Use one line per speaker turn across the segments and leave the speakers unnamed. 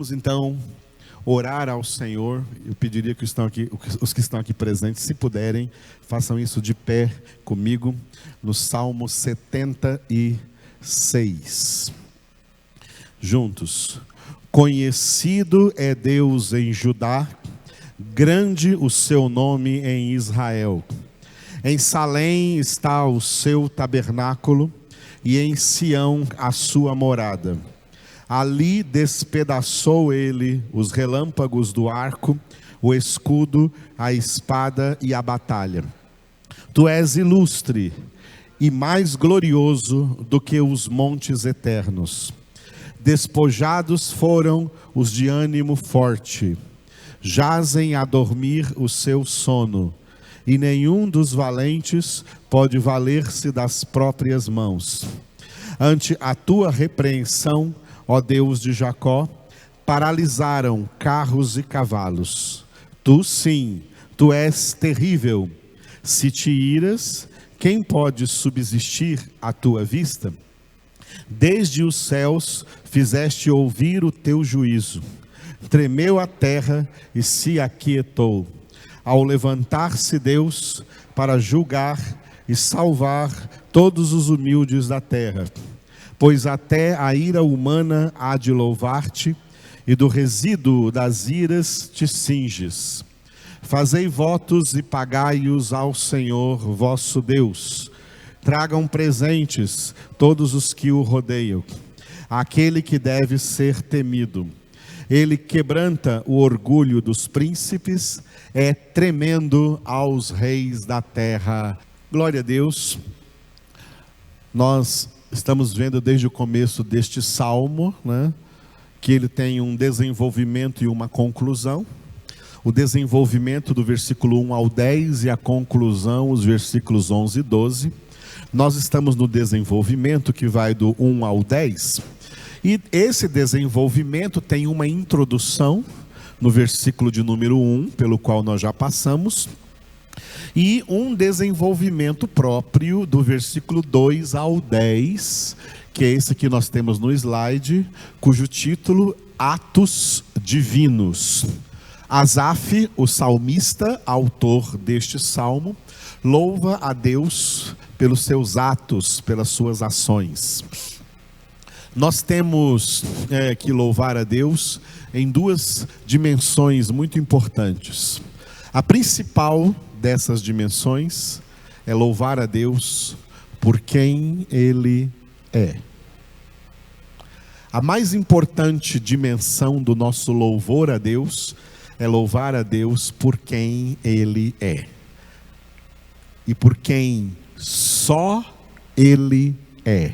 Vamos então orar ao Senhor. Eu pediria que os que estão aqui presentes, se puderem, façam isso de pé comigo, no Salmo 76. Juntos. Conhecido é Deus em Judá, grande o seu nome em Israel. Em Salém está o seu tabernáculo, e em Sião a sua morada. Ali despedaçou ele os relâmpagos do arco, o escudo, a espada e a batalha. Tu és ilustre e mais glorioso do que os montes eternos. Despojados foram os de ânimo forte, jazem a dormir o seu sono, e nenhum dos valentes pode valer-se das próprias mãos. Ante a tua repreensão, ó Deus de Jacó, paralisaram carros e cavalos. Tu sim, tu és terrível. Se te iras, quem pode subsistir à tua vista? Desde os céus fizeste ouvir o teu juízo. Tremeu a terra e se aquietou. Ao levantar-se Deus para julgar e salvar todos os humildes da terra. Pois até a ira humana há de louvar-te, e do resíduo das iras te cinges. Fazei votos e pagai-os ao Senhor vosso Deus. Tragam presentes todos os que o rodeiam, aquele que deve ser temido. Ele quebranta o orgulho dos príncipes, é tremendo aos reis da terra. Glória a Deus. Nós estamos vendo desde o começo deste salmo, que ele tem um desenvolvimento e uma conclusão. O desenvolvimento do versículo 1 ao 10 e a conclusão, os versículos 11 e 12. Nós estamos no desenvolvimento que vai do 1 ao 10. E esse desenvolvimento tem uma introdução no versículo de número 1, pelo qual nós já passamos. E um desenvolvimento próprio do versículo 2 ao 10, que é esse que nós temos no slide, cujo título, Atos Divinos. Asaf, o salmista, autor deste salmo, louva a Deus pelos seus atos, pelas suas ações. Nós temos que louvar a Deus em duas dimensões muito importantes. A principal dessas dimensões é louvar a Deus por quem Ele é. A mais importante dimensão do nosso louvor a Deus é louvar a Deus por quem Ele é. E por quem só Ele é.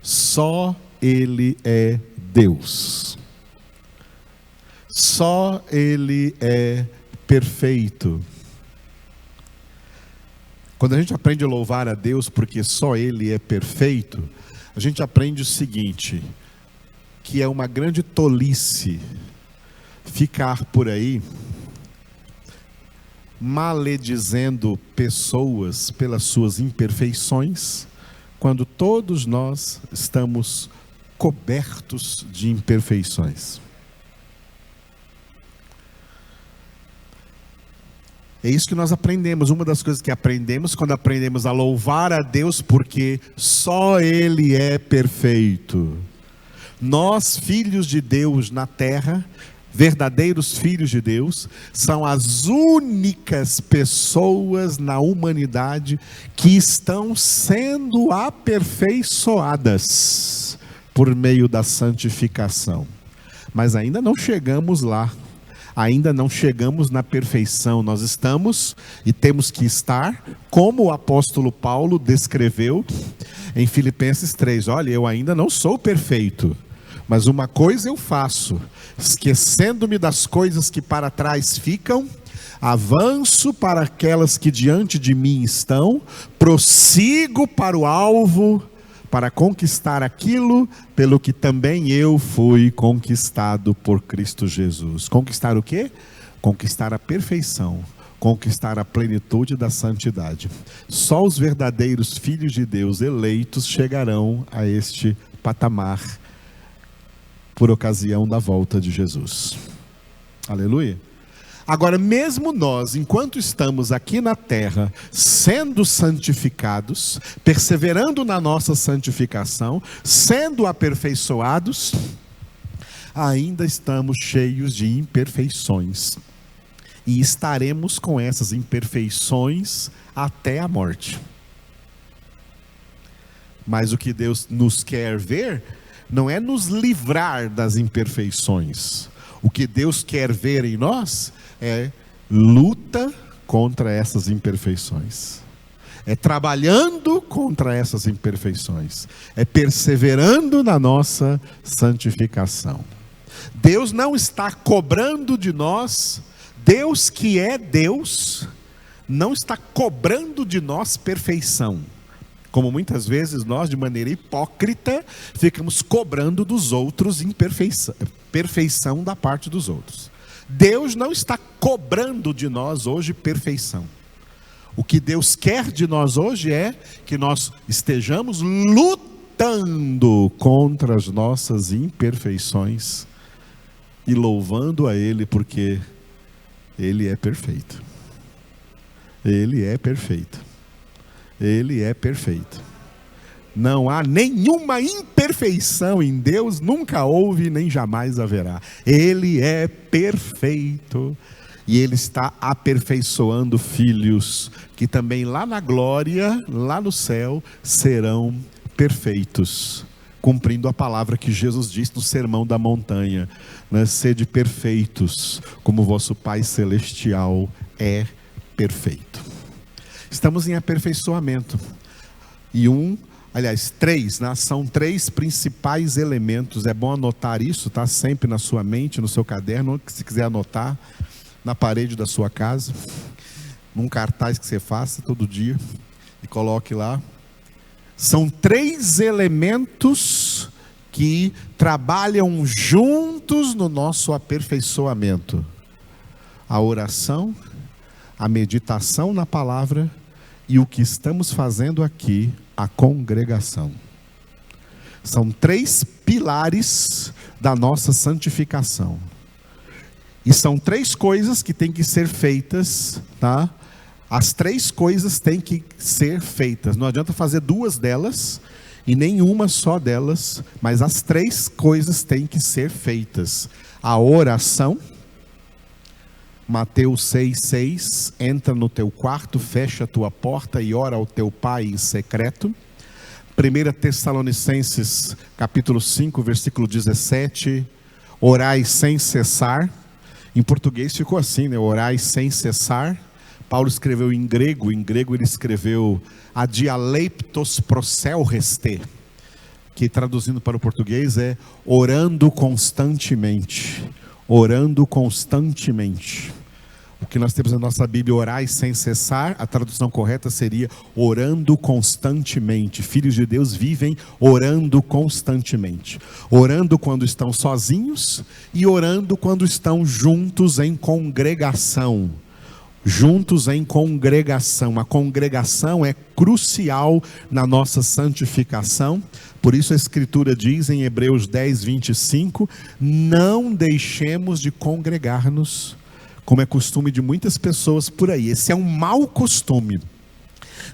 Só Ele é Deus. Só Ele é perfeito. Quando a gente aprende a louvar a Deus porque só Ele é perfeito, a gente aprende o seguinte, que é uma grande tolice ficar por aí maledizendo pessoas pelas suas imperfeições, quando todos nós estamos cobertos de imperfeições. É isso que nós aprendemos. Uma das coisas que aprendemos quando aprendemos a louvar a Deus porque só Ele é perfeito. Nós, filhos de Deus na terra, verdadeiros filhos de Deus, são as únicas pessoas na humanidade que estão sendo aperfeiçoadas por meio da santificação. Mas ainda não chegamos lá. Ainda não chegamos na perfeição. Nós estamos e temos que estar, como o apóstolo Paulo descreveu em Filipenses 3. Olha, eu ainda não sou perfeito, mas uma coisa eu faço, esquecendo-me das coisas que para trás ficam, avanço para aquelas que diante de mim estão, prossigo para o alvo, para conquistar aquilo pelo que também eu fui conquistado por Cristo Jesus. Conquistar o quê? Conquistar a perfeição, conquistar a plenitude da santidade. Só os verdadeiros filhos de Deus eleitos chegarão a este patamar por ocasião da volta de Jesus. Aleluia. Agora, mesmo nós, enquanto estamos aqui na terra, sendo santificados, perseverando na nossa santificação, sendo aperfeiçoados, ainda estamos cheios de imperfeições. E estaremos com essas imperfeições até a morte. Mas o que Deus nos quer ver não é nos livrar das imperfeições. O que Deus quer ver em nós é luta contra essas imperfeições. É trabalhando contra essas imperfeições. É perseverando na nossa santificação. Deus não está cobrando de nós, Deus que é Deus, não está cobrando de nós perfeição. Como muitas vezes nós, de maneira hipócrita, ficamos cobrando dos outros perfeição da parte dos outros. Deus não está cobrando de nós hoje perfeição. O que Deus quer de nós hoje é que nós estejamos lutando contra as nossas imperfeições e louvando a Ele porque Ele é perfeito. Ele é perfeito. Ele é perfeito. Não há nenhuma imperfeição em Deus, nunca houve nem jamais haverá. Ele é perfeito. E Ele está aperfeiçoando filhos que também lá na glória, lá no céu, serão perfeitos. Cumprindo a palavra que Jesus disse no Sermão da Montanha, né? Sede perfeitos, como vosso Pai Celestial é perfeito. Estamos em aperfeiçoamento. E três, né? São três principais elementos. É bom anotar isso, está sempre na sua mente, no seu caderno, se quiser anotar, na parede da sua casa, num cartaz que você faça todo dia e coloque lá. São três elementos que trabalham juntos no nosso aperfeiçoamento: a oração, a meditação na palavra e o que estamos fazendo aqui, a congregação. São três pilares da nossa santificação. E são três coisas que têm que ser feitas, tá? As três coisas têm que ser feitas. Não adianta fazer duas delas e nenhuma só delas, mas as três coisas têm que ser feitas. A oração, Mateus 6,6, entra no teu quarto, fecha a tua porta e ora ao teu pai em secreto. 1 Tessalonicenses capítulo 5, versículo 17, orai sem cessar. Em português ficou assim, né? Orai sem cessar. Paulo escreveu em grego ele escreveu adialeiptos proselreste, que traduzindo para o português é orando constantemente. Orando constantemente. O que nós temos na nossa Bíblia, orai sem cessar, a tradução correta seria orando constantemente. Filhos de Deus vivem orando constantemente. Orando quando estão sozinhos e orando quando estão juntos em congregação. Juntos em congregação. A congregação é crucial na nossa santificação. Por isso a Escritura diz em Hebreus 10, 25, não deixemos de congregar-nos, como é costume de muitas pessoas por aí. Esse é um mau costume.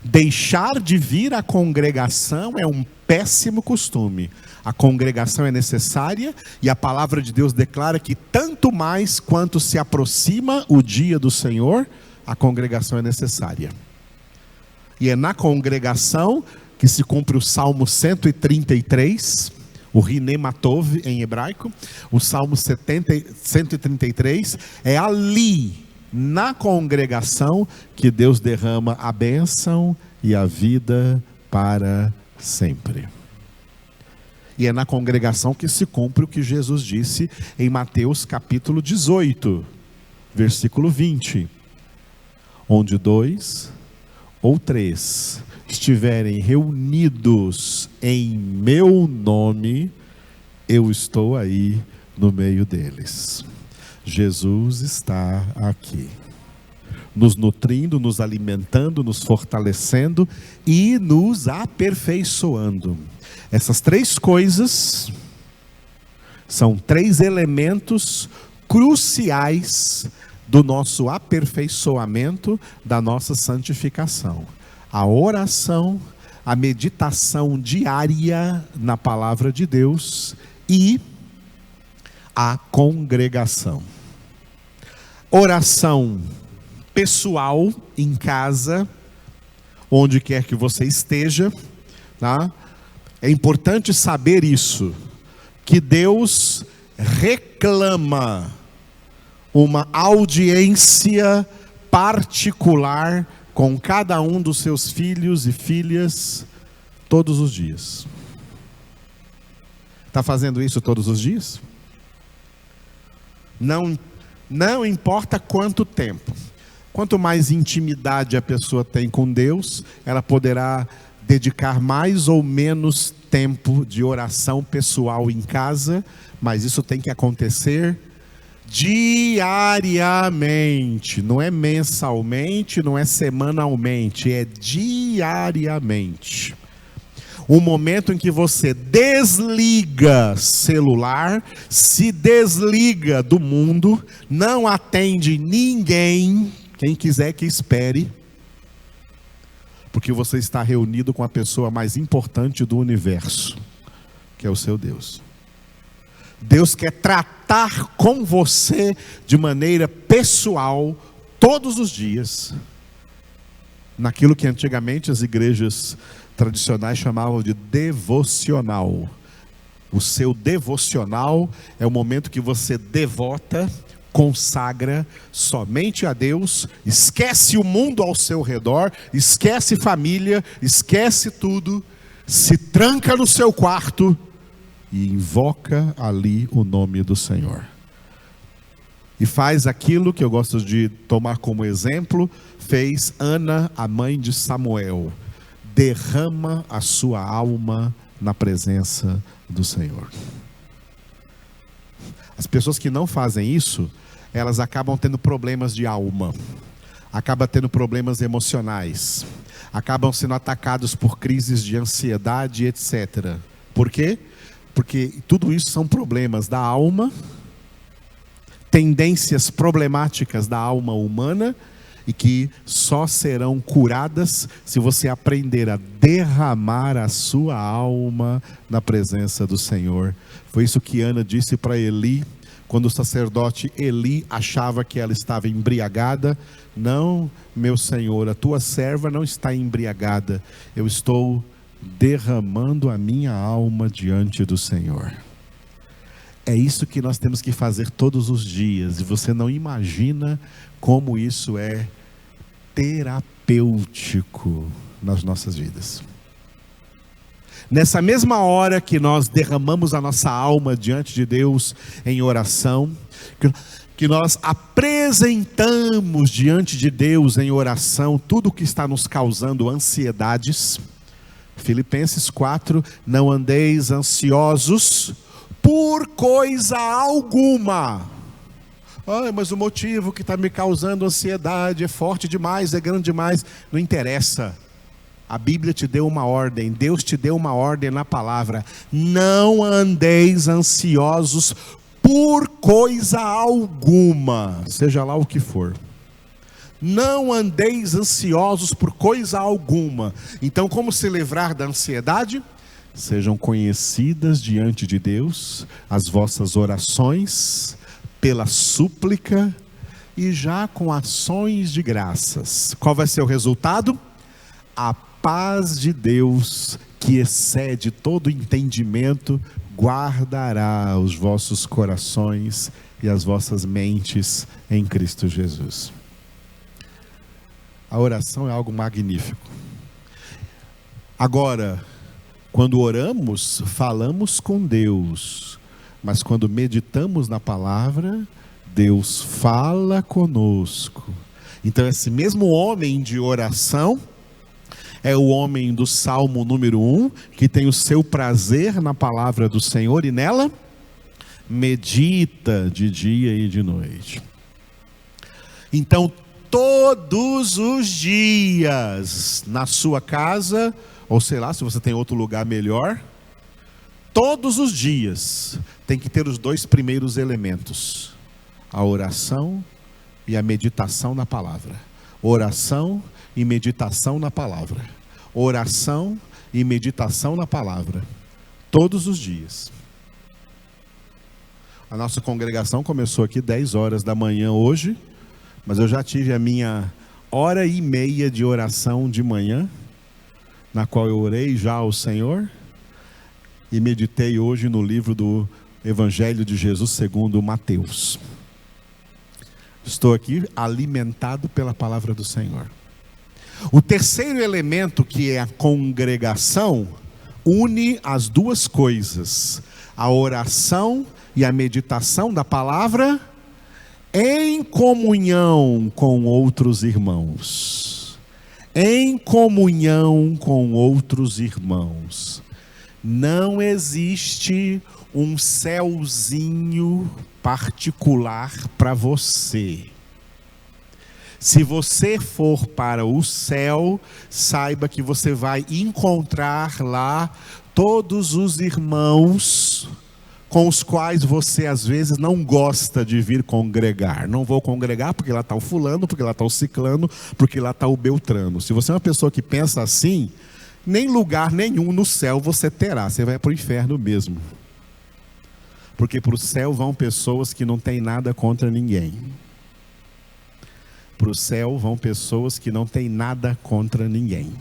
Deixar de vir à congregação é um péssimo costume. A congregação é necessária e a palavra de Deus declara que tanto mais quanto se aproxima o dia do Senhor, a congregação é necessária. E é na congregação que se cumpre o Salmo 133, o Rinematov em hebraico, o Salmo 133, é ali, na congregação, que Deus derrama a bênção e a vida para sempre. E é na congregação que se cumpre o que Jesus disse em Mateus capítulo 18, versículo 20. Onde 2 ou 3 estiverem reunidos em meu nome, eu estou aí no meio deles. Jesus está aqui, nos nutrindo, nos alimentando, nos fortalecendo e nos aperfeiçoando. Essas três coisas São 3 elementos cruciais do nosso aperfeiçoamento, da nossa santificação: a oração, a meditação diária na palavra de Deus e a congregação. Oração pessoal em casa, onde quer que você esteja, tá? É importante saber isso, que Deus reclama uma audiência particular com cada um dos seus filhos e filhas todos os dias. Está fazendo isso todos os dias? Não importa quanto tempo. Quanto mais intimidade a pessoa tem com Deus, ela poderá dedicar mais ou menos tempo de oração pessoal em casa, mas isso tem que acontecer diariamente, não é mensalmente, não é semanalmente, é diariamente. O momento em que você desliga celular, se desliga do mundo, não atende ninguém, quem quiser que espere, porque você está reunido com a pessoa mais importante do universo, que é o seu Deus. Deus quer tratar com você de maneira pessoal, todos os dias, naquilo que antigamente as igrejas tradicionais chamavam de devocional. O seu devocional é o momento que você devota, consagra somente a Deus, esquece o mundo ao seu redor, esquece família, esquece tudo, se tranca no seu quarto e invoca ali o nome do Senhor. E faz aquilo que eu gosto de tomar como exemplo, fez Ana, a mãe de Samuel. Derrama a sua alma na presença do Senhor. As pessoas que não fazem isso, elas acabam tendo problemas de alma, acabam tendo problemas emocionais, acabam sendo atacados por crises de ansiedade, etc. Por quê? Porque tudo isso são problemas da alma, tendências problemáticas da alma humana, e que só serão curadas se você aprender a derramar a sua alma na presença do Senhor. Foi isso que Ana disse para Eli, quando o sacerdote Eli achava que ela estava embriagada. Não, meu Senhor, a tua serva não está embriagada, eu estou derramando a minha alma diante do Senhor. É isso que nós temos que fazer todos os dias, e você não imagina como isso é terapêutico nas nossas vidas. Nessa mesma hora que nós derramamos a nossa alma diante de Deus em oração, que nós apresentamos diante de Deus em oração tudo o que está nos causando ansiedades. Filipenses 4, não andeis ansiosos por coisa alguma. Mas o motivo que está me causando ansiedade é forte demais, é grande demais. Não interessa. A Bíblia te deu uma ordem, Deus te deu uma ordem na palavra. Não andeis ansiosos por coisa alguma, seja lá o que for. Não andeis ansiosos por coisa alguma. Então, como se livrar da ansiedade? Sejam conhecidas diante de Deus as vossas orações, pela súplica e já com ações de graças. Qual vai ser o resultado? A paz de Deus, que excede todo entendimento, guardará os vossos corações e as vossas mentes em Cristo Jesus. A oração é algo magnífico. Agora, quando oramos, falamos com Deus, mas quando meditamos na palavra, Deus fala conosco. Então esse mesmo homem de oração é o homem do Salmo número 1, que tem o seu prazer na palavra do Senhor e nela medita de dia e de noite. Então todos os dias, na sua casa, ou sei lá, se você tem outro lugar melhor, todos os dias, tem que ter os dois primeiros elementos: a oração e a meditação na palavra. Oração e meditação na palavra. Oração e meditação na palavra. Todos os dias. A nossa congregação começou aqui 10 horas da manhã hoje, mas eu já tive a minha 1h30 de oração de manhã, na qual eu orei já ao Senhor e meditei hoje no livro do Evangelho de Jesus segundo Mateus. Estou aqui alimentado pela palavra do Senhor. O terceiro elemento, que é a congregação, une as duas coisas: a oração e a meditação da palavra em comunhão com outros irmãos. Em comunhão com outros irmãos. Não existe um céuzinho particular para você. Se você for para o céu, saiba que você vai encontrar lá todos os irmãos com os quais você às vezes não gosta de vir congregar. Não vou congregar porque lá está o fulano, porque lá está o ciclano, porque lá está o beltrano. Se você é uma pessoa que pensa assim, nem lugar nenhum no céu você terá. Você vai para o inferno mesmo. Porque para o céu vão pessoas que não têm nada contra ninguém. Para o céu vão pessoas que não têm nada contra ninguém.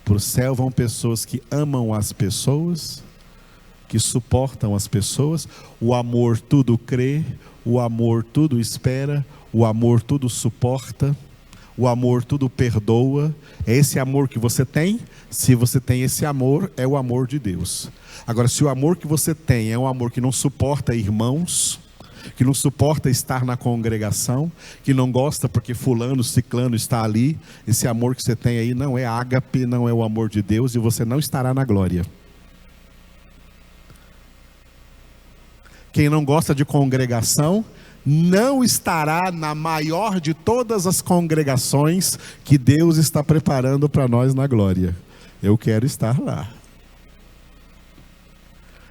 Para o céu vão pessoas que amam as pessoas, que suportam as pessoas. O amor tudo crê, o amor tudo espera, o amor tudo suporta, o amor tudo perdoa. É esse amor que você tem? Se você tem esse amor, é o amor de Deus. Agora, se o amor que você tem é um amor que não suporta irmãos, que não suporta estar na congregação, que não gosta porque fulano, ciclano está ali, esse amor que você tem aí não é ágape, não é o amor de Deus, e você não estará na glória. Quem não gosta de congregação não estará na maior de todas as congregações que Deus está preparando para nós na glória. Eu quero estar lá.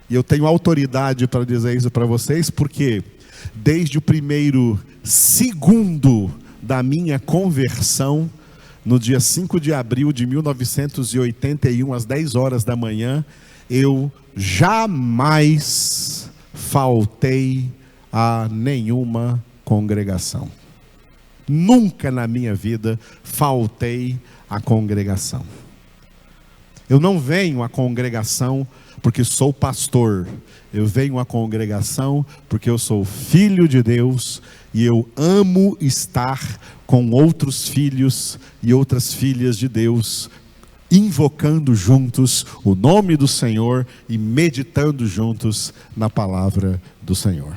E eu tenho autoridade para dizer isso para vocês, porque desde o primeiro segundo da minha conversão, no dia 5 de abril de 1981, às 10 horas da manhã, eu jamais faltei a nenhuma congregação. Nunca na minha vida faltei à congregação. Eu não venho à congregação porque sou pastor. Eu venho à congregação porque eu sou filho de Deus e eu amo estar com outros filhos e outras filhas de Deus, invocando juntos o nome do Senhor e meditando juntos na palavra do Senhor.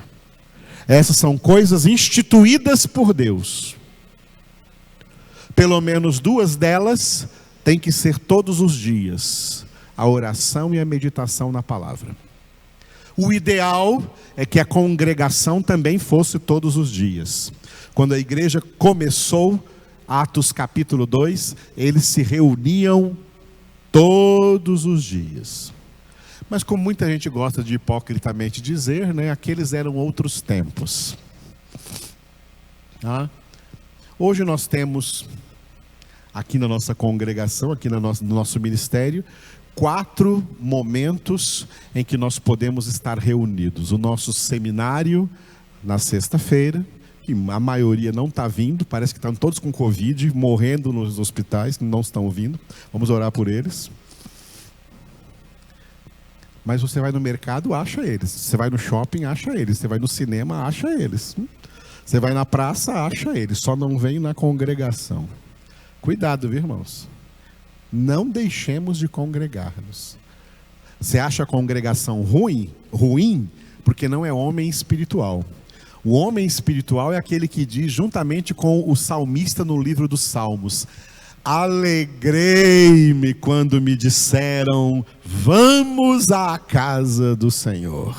Essas são coisas instituídas por Deus. Pelo menos 2 delas têm que ser todos os dias: a oração e a meditação na palavra. O ideal é que a congregação também fosse todos os dias. Quando a igreja começou, Atos capítulo 2, eles se reuniam todos os dias. Mas como muita gente gosta de hipocritamente dizer, né, aqueles eram outros tempos. Hoje nós temos, aqui na nossa congregação, aqui no nosso ministério, 4 momentos em que nós podemos estar reunidos. O nosso seminário, na sexta-feira, que a maioria não está vindo, parece que estão todos com Covid, morrendo nos hospitais, não estão vindo. Vamos orar por eles. Mas você vai no mercado, acha eles. Você vai no shopping, acha eles. Você vai no cinema, acha eles. Você vai na praça, acha eles. Só não vem na congregação. Cuidado, viu, irmãos? Não deixemos de congregar-nos. Você acha a congregação ruim? Ruim, porque não é homem espiritual. O homem espiritual é aquele que diz, juntamente com o salmista no livro dos Salmos: alegrei-me quando me disseram, vamos à casa do Senhor.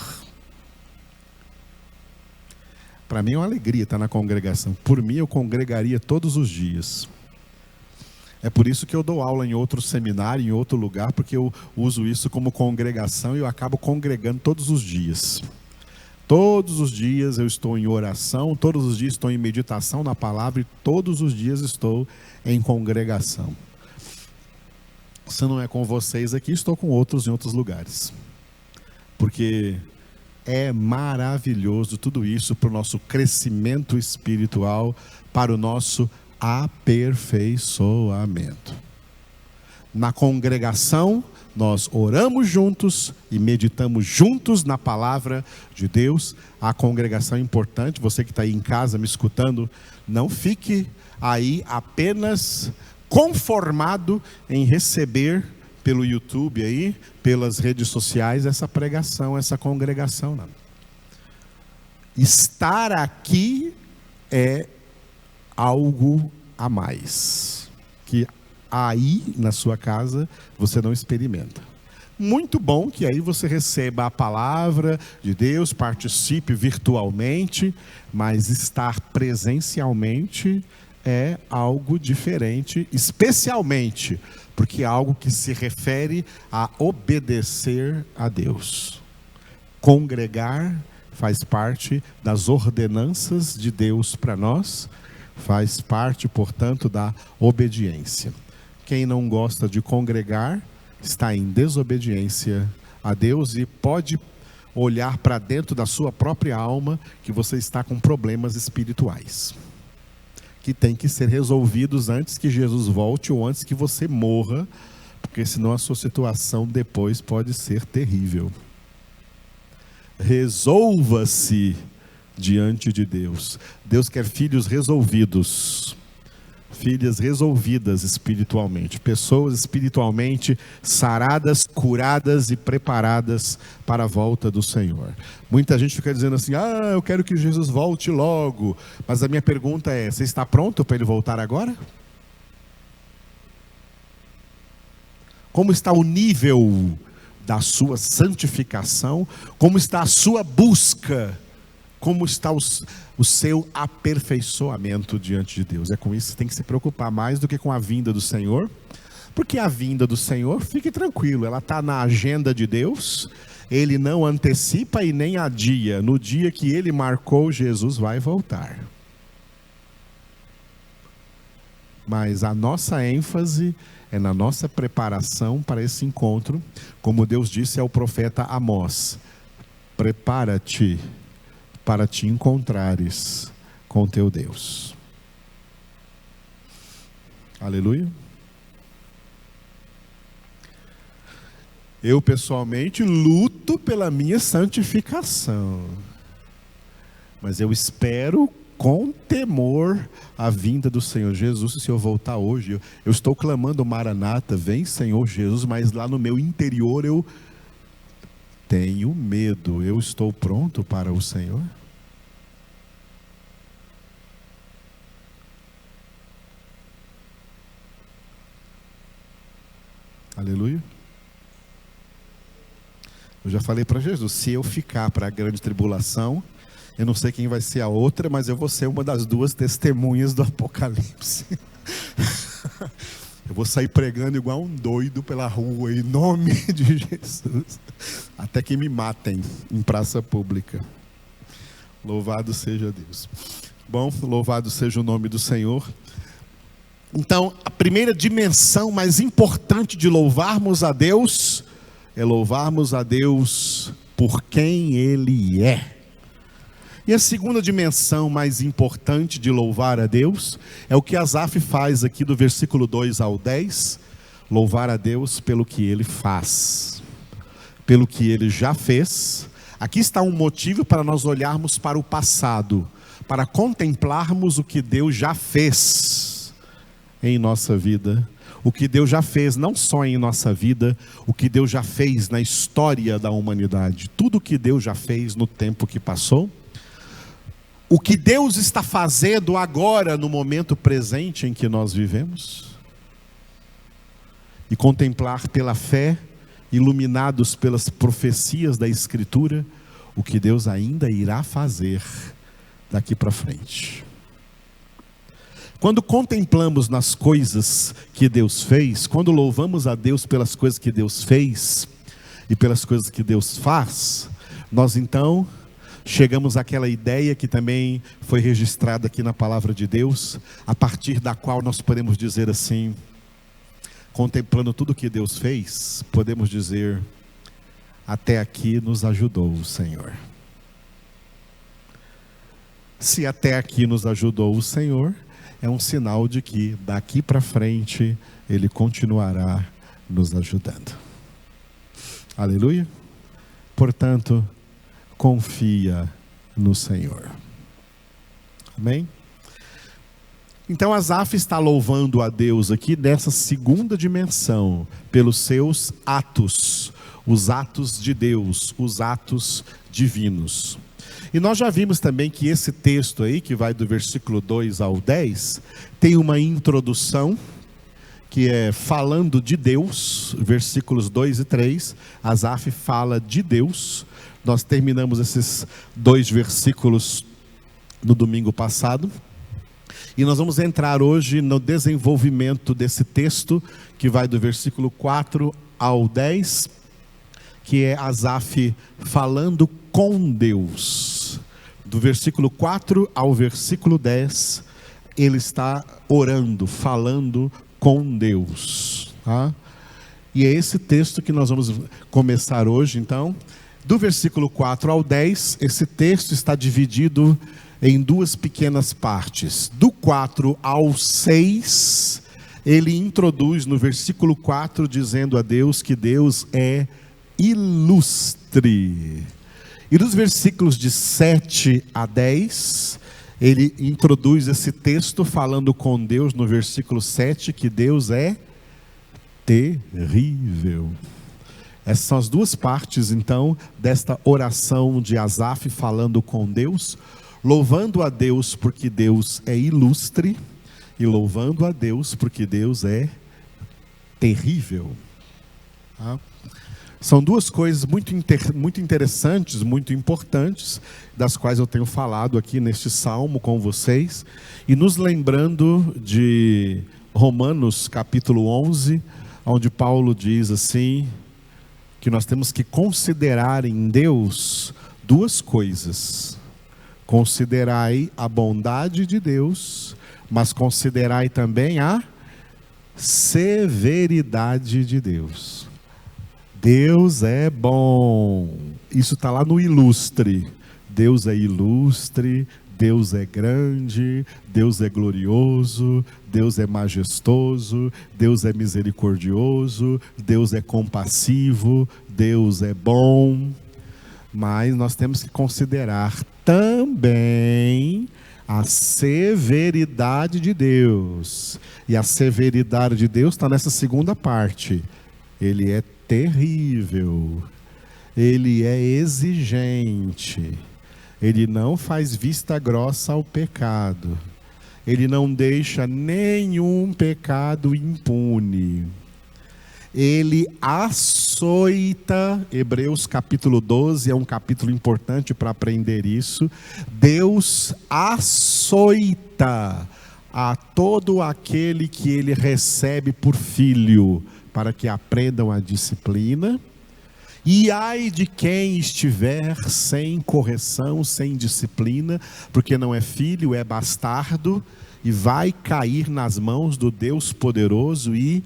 Para mim é uma alegria estar na congregação. Por mim eu congregaria todos os dias. É por isso que eu dou aula em outro seminário, em outro lugar, porque eu uso isso como congregação e eu acabo congregando todos os dias. Todos os dias eu estou em oração, todos os dias estou em meditação na palavra e todos os dias estou em congregação. Se não é com vocês aqui, estou com outros em outros lugares. Porque é maravilhoso tudo isso para o nosso crescimento espiritual, para o nosso aperfeiçoamento. Na congregação, nós oramos juntos e meditamos juntos na palavra de Deus. A congregação é importante. Você que está aí em casa me escutando, não fique aí apenas conformado em receber pelo YouTube aí, pelas redes sociais, essa pregação, essa congregação. Não. Estar aqui é algo a mais, que aí na sua casa você não experimenta. Muito bom que aí você receba a palavra de Deus, participe virtualmente, mas estar presencialmente é algo diferente, especialmente porque é algo que se refere a obedecer a Deus. Congregar faz parte das ordenanças de Deus para nós, faz parte, portanto, da obediência. Quem não gosta de congregar está em desobediência a Deus e pode olhar para dentro da sua própria alma que você está com problemas espirituais, que tem que ser resolvidos antes que Jesus volte ou antes que você morra, porque senão a sua situação depois pode ser terrível. Resolva-se diante de Deus. Deus quer filhos resolvidos, filhas resolvidas espiritualmente, pessoas espiritualmente saradas, curadas e preparadas para a volta do Senhor. Muita gente fica dizendo assim, eu quero que Jesus volte logo, mas a minha pergunta é, você está pronto para Ele voltar agora? Como está o nível da sua santificação? Como está a sua busca? Como está o seu aperfeiçoamento diante de Deus? É com isso que você tem que se preocupar mais do que com a vinda do Senhor. Porque a vinda do Senhor, fique tranquilo, ela está na agenda de Deus. Ele não antecipa e nem adia. No dia que Ele marcou, Jesus vai voltar. Mas a nossa ênfase é na nossa preparação para esse encontro. Como Deus disse ao profeta Amós, prepara-te para te encontrares com teu Deus. Aleluia. Eu pessoalmente luto pela minha santificação, mas eu espero com temor a vinda do Senhor Jesus. Se eu voltar hoje, eu estou clamando Maranata, vem Senhor Jesus, mas lá no meu interior eu tenho medo. Eu estou pronto para o Senhor? Aleluia. Eu já falei para Jesus, se eu ficar para a grande tribulação, eu não sei quem vai ser a outra, mas eu vou ser uma das duas testemunhas do Apocalipse. Eu vou sair pregando igual um doido pela rua, em nome de Jesus, até que me matem em praça pública. Louvado seja Deus. Bom, louvado seja o nome do Senhor. Então, a primeira dimensão mais importante de louvarmos a Deus é louvarmos a Deus por quem Ele é. E a segunda dimensão mais importante de louvar a Deus é o que Asaf faz aqui do versículo 2 ao 10, louvar a Deus pelo que Ele faz, pelo que Ele já fez. Aqui está um motivo para nós olharmos para o passado, para contemplarmos o que Deus já fez em nossa vida, o que Deus já fez não só em nossa vida, o que Deus já fez na história da humanidade, tudo o que Deus já fez no tempo que passou, o que Deus está fazendo agora no momento presente em que nós vivemos, e contemplar pela fé, iluminados pelas profecias da Escritura, o que Deus ainda irá fazer daqui para frente. Quando contemplamos nas coisas que Deus fez, quando louvamos a Deus pelas coisas que Deus fez e pelas coisas que Deus faz, nós então chegamos àquela ideia que também foi registrada aqui na palavra de Deus, a partir da qual nós podemos dizer assim, contemplando tudo que Deus fez, podemos dizer: até aqui nos ajudou o Senhor. Se até aqui nos ajudou o Senhor, é um sinal de que daqui para frente Ele continuará nos ajudando. Aleluia? Portanto, confia no Senhor. Amém? Então Asaf está louvando a Deus aqui nessa segunda dimensão, pelos seus atos, os atos de Deus, os atos divinos. E nós já vimos também que esse texto aí, que vai do versículo 2 ao 10, tem uma introdução, que é falando de Deus, versículos 2 e 3, Asaf fala de Deus. Nós terminamos esses 2 versículos no domingo passado, e nós vamos entrar hoje no desenvolvimento desse texto, que vai do versículo 4 ao 10, que é Asaf falando com Deus. Do versículo 4 ao versículo 10, ele está orando, falando com Deus. Tá? E é esse texto que nós vamos começar hoje, então. Do versículo 4 ao 10, esse texto está dividido em 2 pequenas partes. Do 4 ao 6, ele introduz no versículo 4, dizendo a Deus que Deus é ilustre. E dos versículos de 7 a 10, ele introduz esse texto falando com Deus no versículo 7, que Deus é terrível. Essas são as 2 partes, então, desta oração de Asaf falando com Deus, louvando a Deus porque Deus é ilustre, e louvando a Deus porque Deus é terrível. Tá? São 2 coisas muito interessantes, muito importantes, das quais eu tenho falado aqui neste salmo com vocês, e nos lembrando de Romanos capítulo 11, onde Paulo diz assim, que nós temos que considerar em Deus 2 coisas. Considerai a bondade de Deus, mas considerai também a severidade de Deus. Deus é bom. Isso está lá no ilustre. Deus é ilustre, Deus é grande, Deus é glorioso, Deus é majestoso, Deus é misericordioso, Deus é compassivo, Deus é bom. Mas nós temos que considerar também a severidade de Deus. E a severidade de Deus está nessa segunda parte. Ele é terrível, ele é exigente, ele não faz vista grossa ao pecado, ele não deixa nenhum pecado impune, ele açoita. Hebreus capítulo 12 é um capítulo importante para aprender isso. Deus açoita a todo aquele que ele recebe por filho, para que aprendam a disciplina. E ai de quem estiver sem correção, sem disciplina, porque não é filho, é bastardo, e vai cair nas mãos do Deus poderoso. E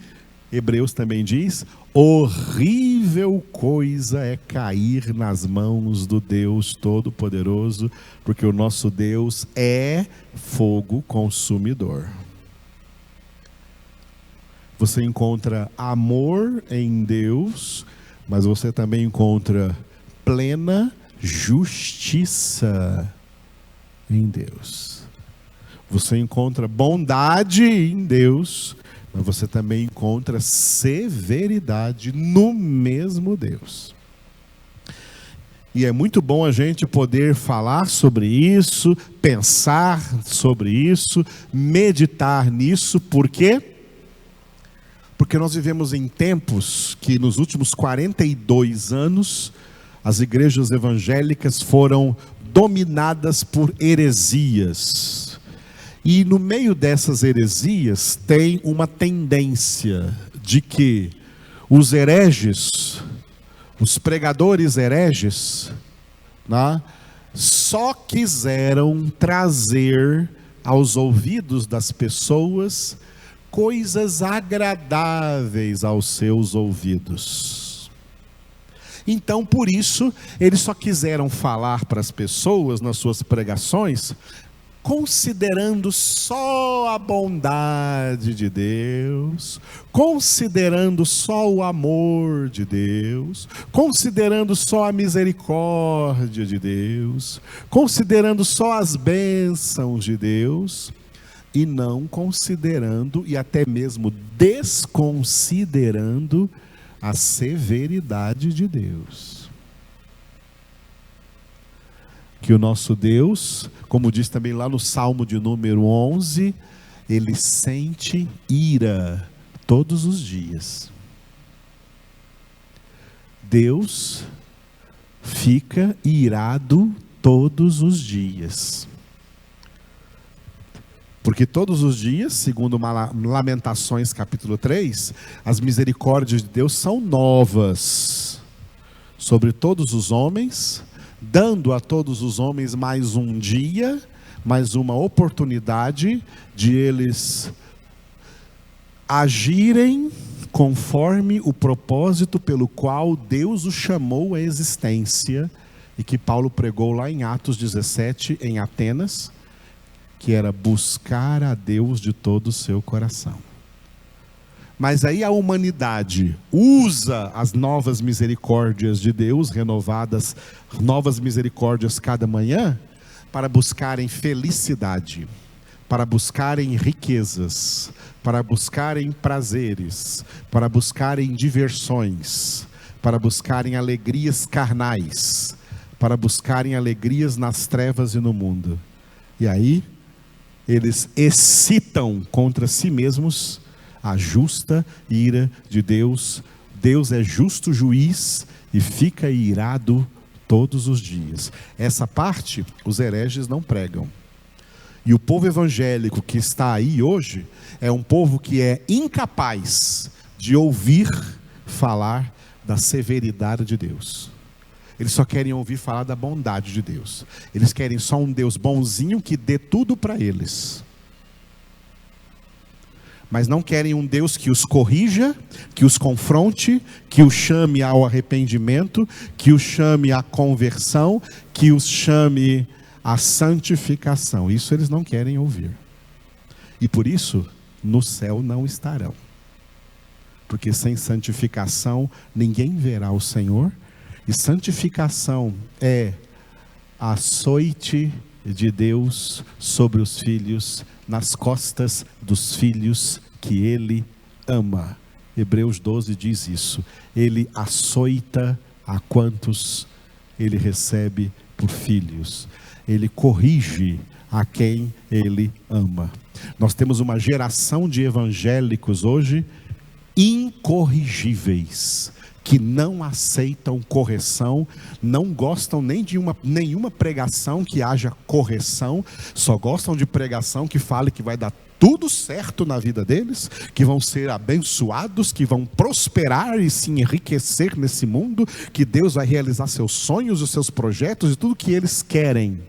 Hebreus também diz: horrível coisa é cair nas mãos do Deus Todo-Poderoso, porque o nosso Deus é fogo consumidor. Você encontra amor em Deus, mas você também encontra plena justiça em Deus. Você encontra bondade em Deus, mas você também encontra severidade no mesmo Deus. E é muito bom a gente poder falar sobre isso, pensar sobre isso, meditar nisso. Por quê? Porque nós vivemos em tempos que nos últimos 42 anos, as igrejas evangélicas foram dominadas por heresias. E no meio dessas heresias tem uma tendência de que os hereges, os pregadores hereges, né, só quiseram trazer aos ouvidos das pessoas coisas agradáveis aos seus ouvidos. Então, por isso, eles só quiseram falar para as pessoas nas suas pregações considerando só a bondade de Deus, considerando só o amor de Deus, considerando só a misericórdia de Deus, considerando só as bênçãos de Deus, e não considerando e até mesmo desconsiderando a severidade de Deus. Que o nosso Deus, como diz também lá no Salmo de número 11, Ele sente ira todos os dias. Deus fica irado todos os dias. Porque todos os dias, segundo Lamentações capítulo 3, as misericórdias de Deus são novas sobre todos os homens, dando a todos os homens mais um dia, mais uma oportunidade de eles agirem conforme o propósito pelo qual Deus os chamou à existência, e que Paulo pregou lá em Atos 17, em Atenas, que era buscar a Deus de todo o seu coração. Mas aí a humanidade usa as novas misericórdias de Deus, renovadas, novas misericórdias cada manhã, para buscarem felicidade, para buscarem riquezas, para buscarem prazeres, para buscarem diversões, para buscarem alegrias carnais, para buscarem alegrias nas trevas e no mundo. E aí, eles excitam contra si mesmos a justa ira de Deus. Deus é justo juiz e fica irado todos os dias. Essa parte os hereges não pregam. E o povo evangélico que está aí hoje é um povo que é incapaz de ouvir falar da severidade de Deus. Eles só querem ouvir falar da bondade de Deus. Eles querem só um Deus bonzinho que dê tudo para eles. Mas não querem um Deus que os corrija, que os confronte, que os chame ao arrependimento, que os chame à conversão, que os chame à santificação. Isso eles não querem ouvir. E por isso, no céu não estarão. Porque sem santificação, ninguém verá o Senhor. E santificação é açoite de Deus sobre os filhos, nas costas dos filhos que Ele ama. Hebreus 12 diz isso. Ele açoita a quantos Ele recebe por filhos. Ele corrige a quem Ele ama. Nós temos uma geração de evangélicos hoje incorrigíveis, que não aceitam correção, não gostam nem de nenhuma pregação que haja correção, só gostam de pregação que fale que vai dar tudo certo na vida deles, que vão ser abençoados, que vão prosperar e se enriquecer nesse mundo, que Deus vai realizar seus sonhos, os seus projetos e tudo que eles querem.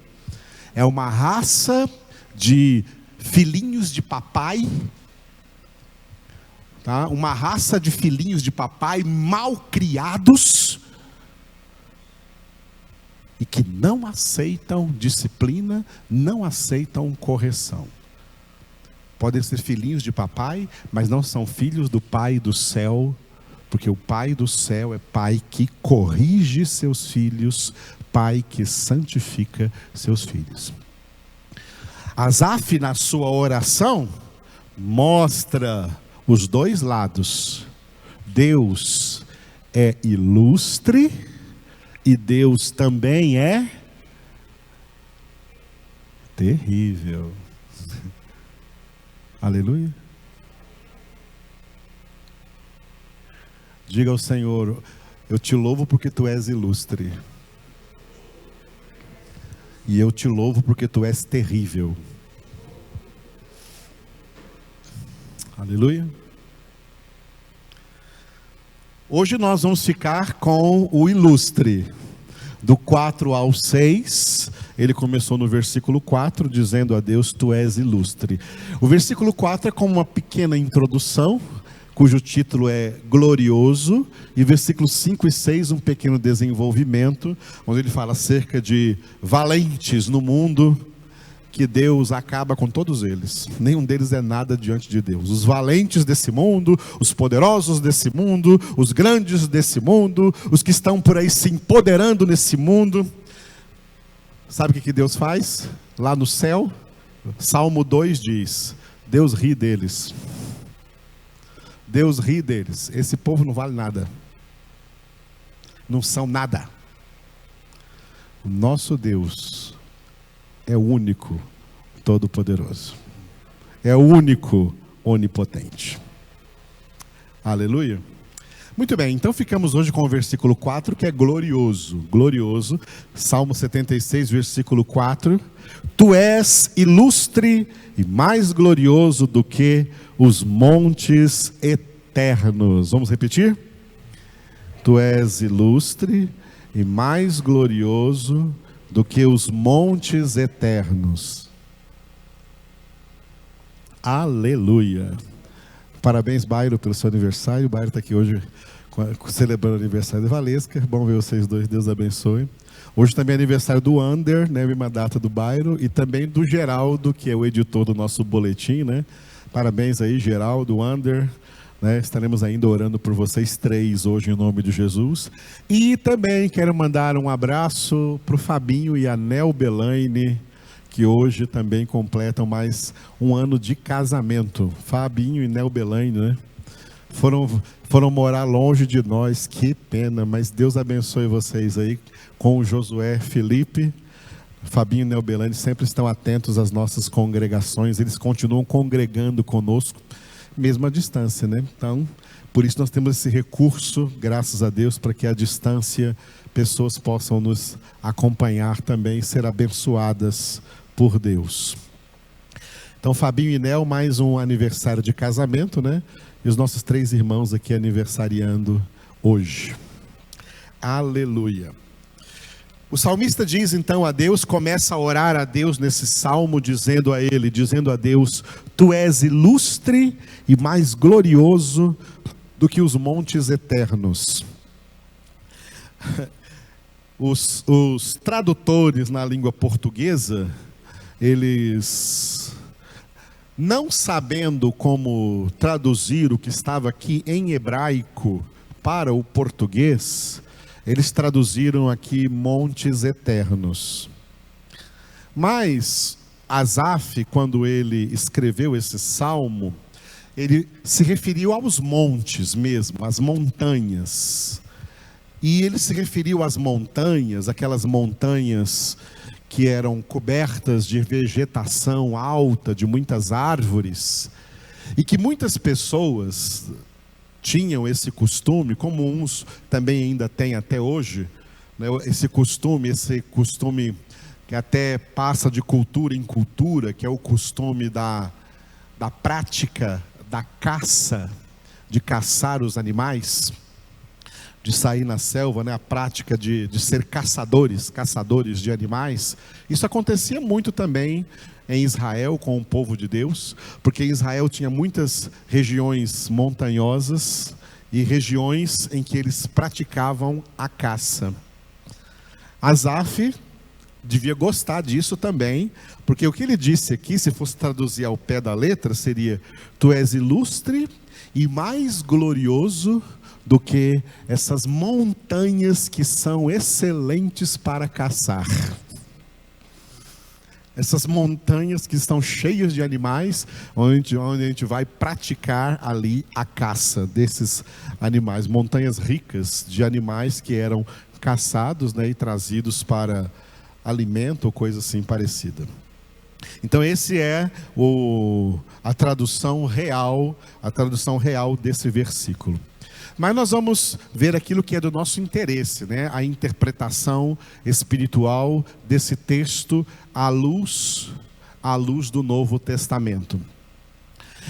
É uma raça de filhinhos de papai, tá? Uma raça de filhinhos de papai mal criados e que não aceitam disciplina, não aceitam correção. Podem ser filhinhos de papai, mas não são filhos do Pai do céu, porque o Pai do céu é Pai que corrige seus filhos, Pai que santifica seus filhos. Asaf, na sua oração, mostra os dois lados. Deus é ilustre e Deus também é terrível. Aleluia. Diga ao Senhor: eu te louvo porque tu és ilustre. E eu te louvo porque tu és terrível. Aleluia. Hoje nós vamos ficar com o ilustre, do 4 ao 6, ele começou no versículo 4, dizendo a Deus, tu és ilustre. O versículo 4 é como uma pequena introdução, cujo título é glorioso, e versículos 5 e 6, um pequeno desenvolvimento, onde ele fala acerca de valentes no mundo, que Deus acaba com todos eles. Nenhum deles é nada diante de Deus. Os valentes desse mundo, os poderosos desse mundo, os grandes desse mundo, os que estão por aí se empoderando nesse mundo. Sabe o que Deus faz? Lá no céu, Salmo 2 diz, Deus ri deles. Deus ri deles. Esse povo não vale nada. Não são nada. O nosso Deus é o único todo-poderoso. É o único onipotente. Aleluia. Muito bem, então ficamos hoje com o versículo 4, que é glorioso. Glorioso. Salmo 76, versículo 4. Tu és ilustre e mais glorioso do que os montes eternos. Vamos repetir? Tu és ilustre e mais glorioso do que os montes eternos. Aleluia. Parabéns, Bairo, pelo seu aniversário. O Bairo está aqui hoje celebrando o aniversário de Valesca. Bom ver vocês dois, Deus abençoe. Hoje também é aniversário do Ander, né, mesma data do Bairo, e também do Geraldo, que é o editor do nosso boletim, né? Parabéns aí, Geraldo, Ander. Né, estaremos ainda orando por vocês três hoje em nome de Jesus. E também quero mandar um abraço para o Fabinho e a Nel Belaine, que hoje também completam mais um ano de casamento. Fabinho e Nel Belaine, né? Foram morar longe de nós, que pena, mas Deus abençoe vocês aí com o Josué Felipe. Fabinho e Nel Belaine sempre estão atentos às nossas congregações, eles continuam congregando conosco, mesmo à distância, né? Então, por isso nós temos esse recurso, graças a Deus, para que à distância pessoas possam nos acompanhar também, ser abençoadas por Deus. Então, Fabinho e Nel, mais um aniversário de casamento, né? E os nossos três irmãos aqui aniversariando hoje. Aleluia. O salmista diz então a Deus, começa a orar a Deus nesse salmo, dizendo a Deus, tu és ilustre e mais glorioso do que os montes eternos. Os tradutores na língua portuguesa, eles, não sabendo como traduzir o que estava aqui em hebraico para o português, eles traduziram aqui montes eternos. Mas Asaf, quando ele escreveu esse salmo, ele se referiu aos montes mesmo, às montanhas. E ele se referiu às montanhas, aquelas montanhas que eram cobertas de vegetação alta, de muitas árvores, e que muitas pessoas tinham esse costume, como uns também ainda têm até hoje, né, esse costume que até passa de cultura em cultura, que é o costume da prática da caça, de caçar os animais, de sair na selva, né, a prática de ser caçadores de animais. Isso acontecia muito também em Israel com o povo de Deus, porque Israel tinha muitas regiões montanhosas e regiões em que eles praticavam a caça. Asaf devia gostar disso também, porque o que ele disse aqui, se fosse traduzir ao pé da letra, seria: tu és ilustre e mais glorioso do que essas montanhas que são excelentes para caçar. Essas montanhas que estão cheias de animais, onde a gente vai praticar ali a caça desses animais. Montanhas ricas de animais que eram caçados, né, e trazidos para alimento ou coisa assim parecida. Então esse é a tradução real desse versículo. Mas nós vamos ver aquilo que é do nosso interesse, né? A interpretação espiritual desse texto à luz do Novo Testamento.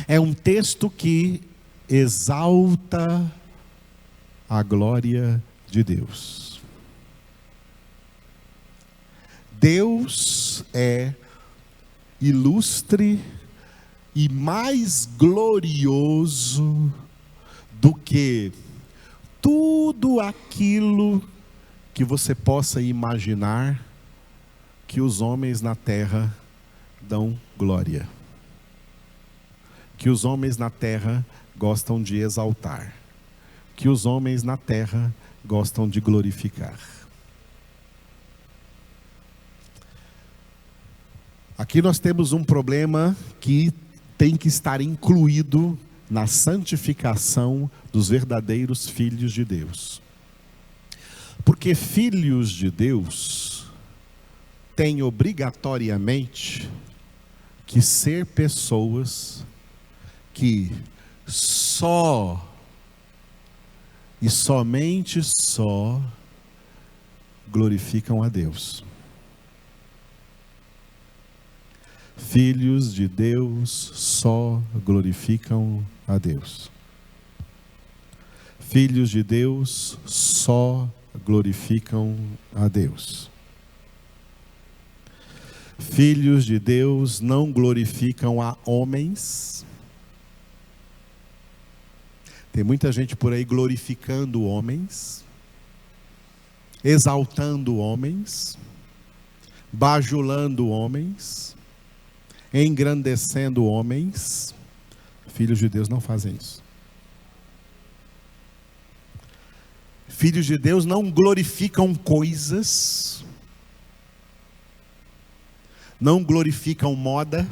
É um texto que exalta a glória de Deus. Deus é ilustre e mais glorioso do que tudo aquilo que você possa imaginar que os homens na terra dão glória, que os homens na terra gostam de exaltar, que os homens na terra gostam de glorificar. Aqui nós temos um problema que tem que estar incluído na santificação dos verdadeiros filhos de Deus. Porque filhos de Deus têm obrigatoriamente que ser pessoas que só e somente só glorificam a Deus. Filhos de Deus só glorificam a Deus. Filhos de Deus só glorificam a Deus. Filhos de Deus não glorificam a homens. Tem muita gente por aí glorificando homens, exaltando homens, bajulando homens, engrandecendo homens. Filhos de Deus não fazem isso. Filhos de Deus não glorificam coisas, não glorificam moda,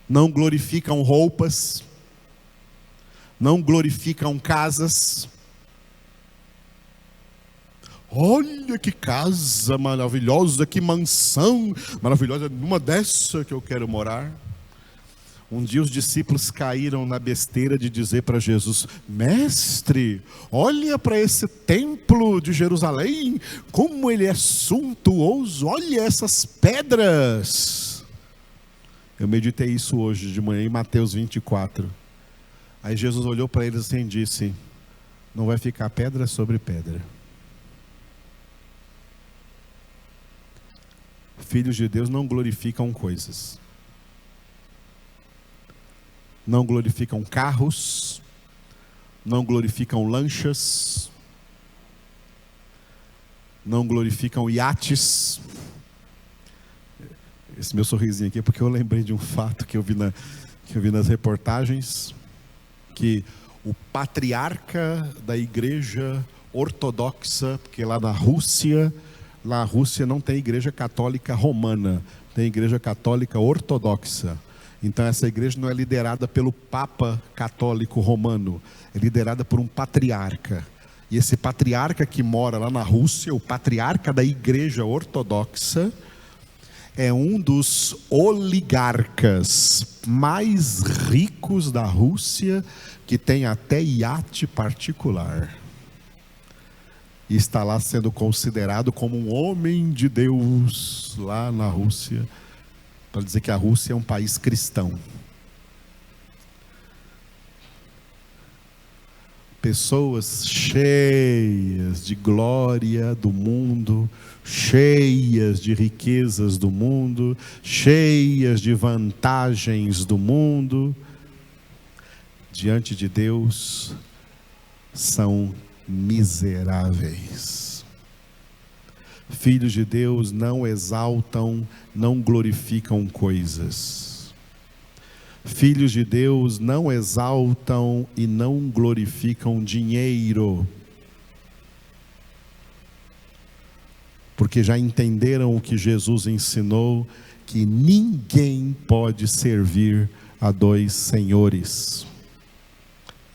não glorificam roupas, não glorificam casas. Olha que casa maravilhosa, que mansão maravilhosa, numa dessa que eu quero morar. Um dia os discípulos caíram na besteira de dizer para Jesus: Mestre, olha para esse templo de Jerusalém, como ele é suntuoso, olha essas pedras. Eu meditei isso hoje de manhã em Mateus 24. Aí Jesus olhou para eles assim e disse: não vai ficar pedra sobre pedra. Filhos de Deus não glorificam coisas, não glorificam carros, não glorificam lanchas, não glorificam iates. Esse meu sorrisinho aqui é porque eu lembrei de um fato que eu vi nas reportagens, que o patriarca da igreja ortodoxa, porque lá na Rússia não tem igreja católica romana, tem igreja católica ortodoxa. Então essa igreja não é liderada pelo Papa católico romano, é liderada por um patriarca. E esse patriarca que mora lá na Rússia, o patriarca da igreja ortodoxa, é um dos oligarcas mais ricos da Rússia, que tem até iate particular. E está lá sendo considerado como um homem de Deus lá na Rússia, para dizer que a Rússia é um país cristão. Pessoas cheias de glória do mundo, cheias de riquezas do mundo, cheias de vantagens do mundo, diante de Deus são miseráveis. Filhos de Deus não exaltam, não glorificam coisas. Filhos de Deus não exaltam e não glorificam dinheiro, porque já entenderam o que Jesus ensinou, que ninguém pode servir a dois senhores.